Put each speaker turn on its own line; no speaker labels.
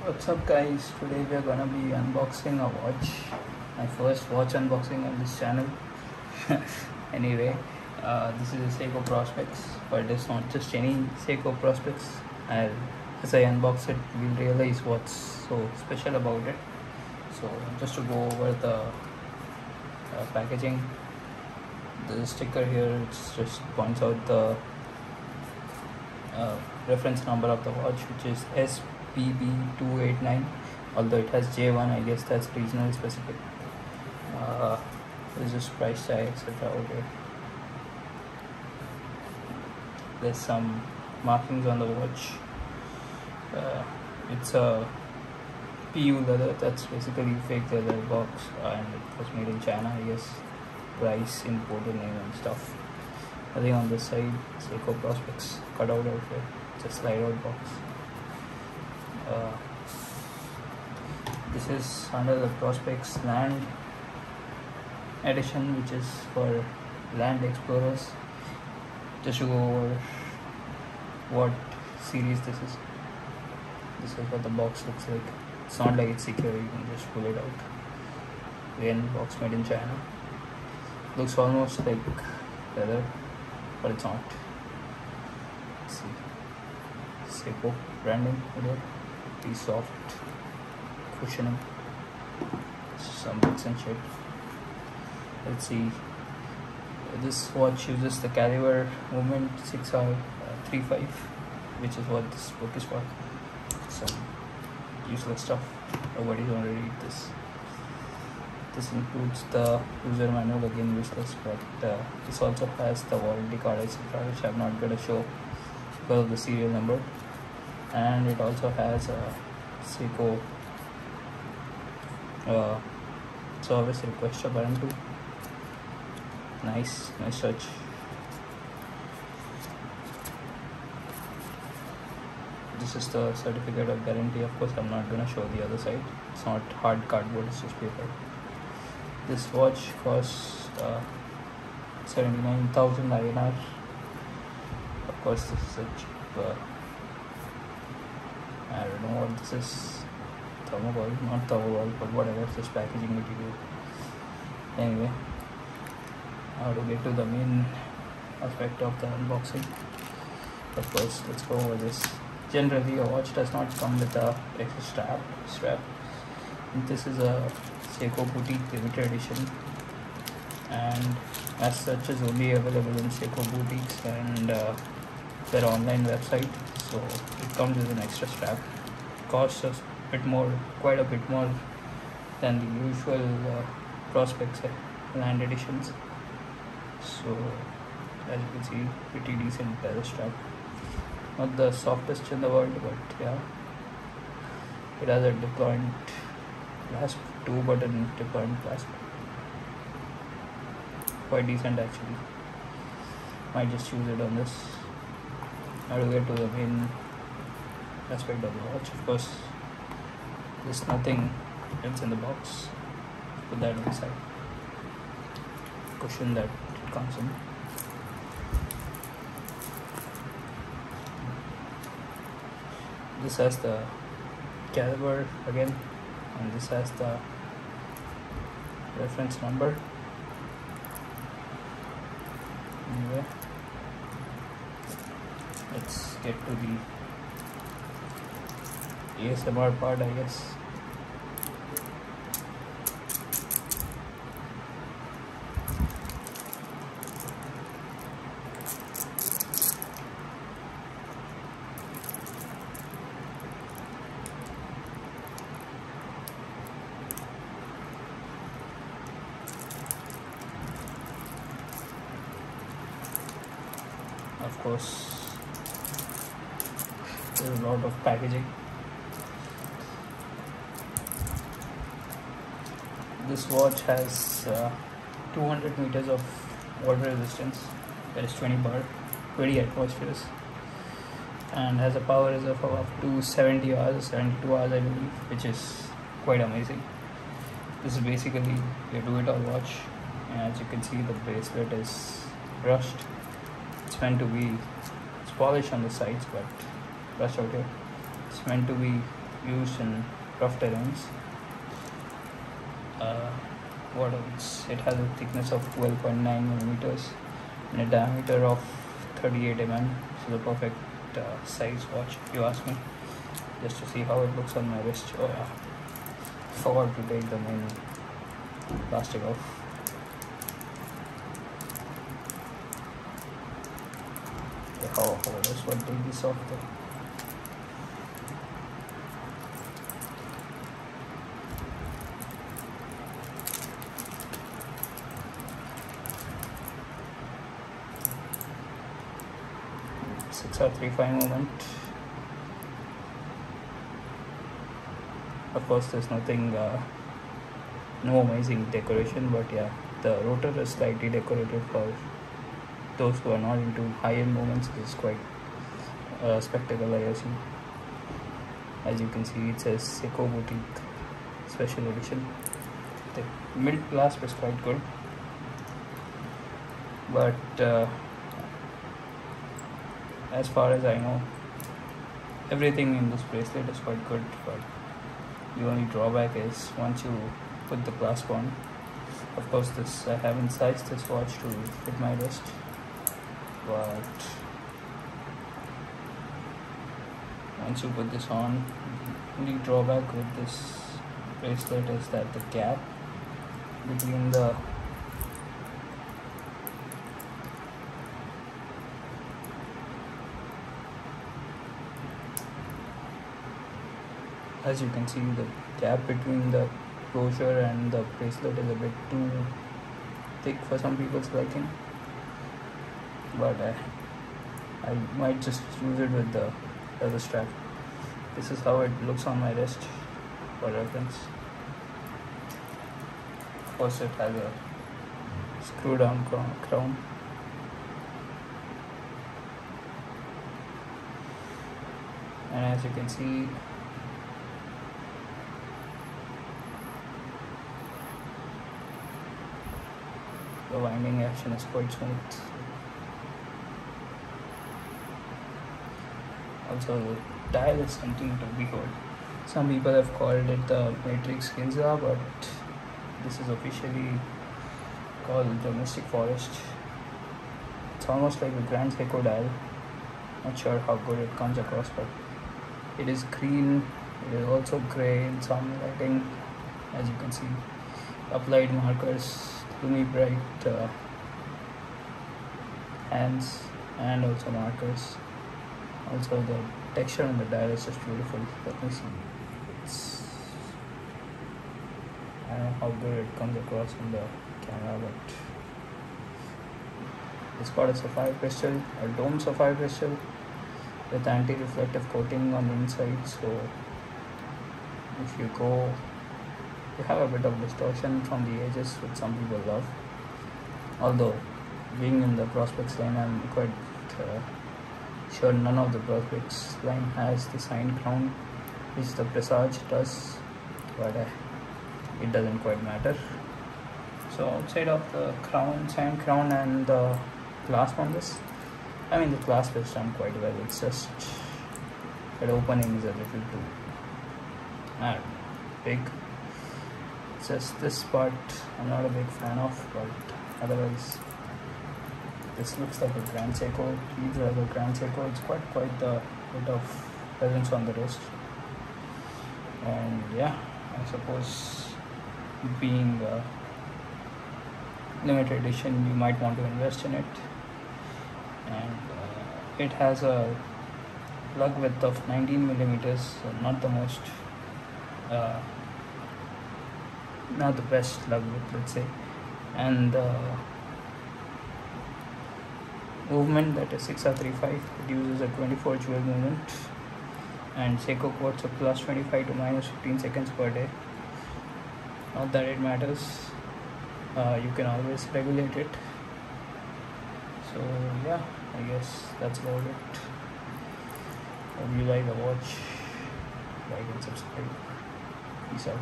What's up guys, today we are gonna be unboxing a watch, my first watch unboxing on this channel. Anyway, this is a Seiko Prospex, but it's not just any Seiko Prospex. As I unbox it, you'll realize what's so special about it. So just to go over the packaging, the sticker here, it just points out the reference number of the watch, which is SPB289, although it has J1, I guess that's regionally specific. There's just price tag, etc. out here. There's some markings on the watch. It's a PU leather, that's basically fake leather box, and it was made in China, I guess. Price, imported name and stuff. Nothing on this side. Seiko Prospex cut out of here. It's a slide out box. This is under the Prospex Land Edition, which is for land explorers. Just to go over what series this is. This is what the box looks like. It's not like it's secure, you can just pull it out. Again, box made in China. Looks almost like leather, but it's not. Let's see. Seiko branding here. Pretty soft cushioning. Some bits and shit. Let's see. This watch uses the caliber movement 6R35, which is what this book is for. Some useless stuff. Nobody's gonna read this. This includes the user manual, again useless, but this also has the warranty card, etc., which I'm not going to show because of the serial number. And it also has a Seiko service request apparently. Nice touch. This is the certificate of guarantee. Of course, I'm not going to show the other side. It's not hard cardboard, it's just paper. This watch costs 79,000 INR. Of course, this is a cheap. I don't know what this is. Thermoball, not thermoball, but whatever. It's just packaging material. Anyway, how to get to the main aspect of the unboxing. Of course, let's go over this. Generally, a watch does not come with a extra strap. This is a Seiko Boutique limited edition, and as such is only available in Seiko boutiques and their online website. So it comes with an extra strap. It costs us quite a bit more than the usual Prospex land editions. So as you can see, pretty decent leather strap. Not the softest in the world, but yeah, it has a deployment clasp, 2-button deployment clasp. Quite decent actually. Might just use it on this. Now to get to the main aspect of the watch. Of course, there's nothing else in the box. Put that on the side. Cushion that it comes in. This has the caliber again, and this has the reference number. Anyway, let's get to the ASMR part, I guess. Of course, there's a lot of packaging. This watch has 200 meters of water resistance, that is 20 atmospheres, and has a power reserve of up to 72 hours I believe, which is quite amazing. This is basically your do-it-all watch, and as you can see, the bracelet is brushed. It's meant to be, it's polished on the sides, but brushed out here. It's meant to be used in rough terrains. What else? It has a thickness of 12.9 millimeters and a diameter of 38 mm. So the perfect size watch, if you ask me. Just to see how it looks on my wrist. Oh yeah, forgot to take the main plastic off. Okay, how does one take this off though? Six or 3-5 movement. Of course, there's nothing, no amazing decoration, but yeah, the rotor is slightly decorated for those who are not into high-end movements. It's quite a spectacle, I assume. As you can see, it says Seiko Boutique Special Edition. The mid clasp is quite good, but as far as I know, everything in this bracelet is quite good, but the only drawback is once you put the clasp on. Of course, this I haven't sized this watch to fit my wrist, but once you put this on, the only drawback with this bracelet is that the gap between the as you can see, the gap between the closure and the bracelet is a bit too thick for some people's liking, but I might just use it with the other strap. This is how it looks on my wrist for reference. Of course, it has a screw down crown. And as you can see, the winding action is quite smooth. Also, the dial is something to behold. Some people have called it the Matrix Ginza, but this is officially called the Mystic Forest. It's almost like the Grand Seiko dial. Not sure how good it comes across, but it is green. It is also grey in some lighting, as you can see. Applied markers, gloomy bright hands, and also markers. Also, the texture on the dial is just beautiful. Let me see. I don't know how good it comes across in the camera, but it's got a sapphire crystal, a dome sapphire crystal with anti-reflective coating on the inside. So if you have a bit of distortion from the edges, which some people love. Although being in the Prospex line, I'm quite sure none of the Prospex line has the sign crown, which the Presage does, but it doesn't quite matter. So outside of the sign crown and the clasp on this, I mean, the clasp is done quite well. It's just that opening is a little too big. It's just this part I'm not a big fan of, but otherwise this looks like a Grand Seiko. These are the Grand Seiko. It's quite the bit of presence on the wrist. And yeah, I suppose being a limited edition, you might want to invest in it. And it has a lug width of 19 millimeters, so not the most not the best lug width, let's say. And movement, that is 6R35, it uses a 24 jewel movement, and Seiko quotes a plus 25 to minus 15 seconds per day. Not that it matters, you can always regulate it. So yeah, I guess that's about it. Hope you like the watch. Like and subscribe. Peace out.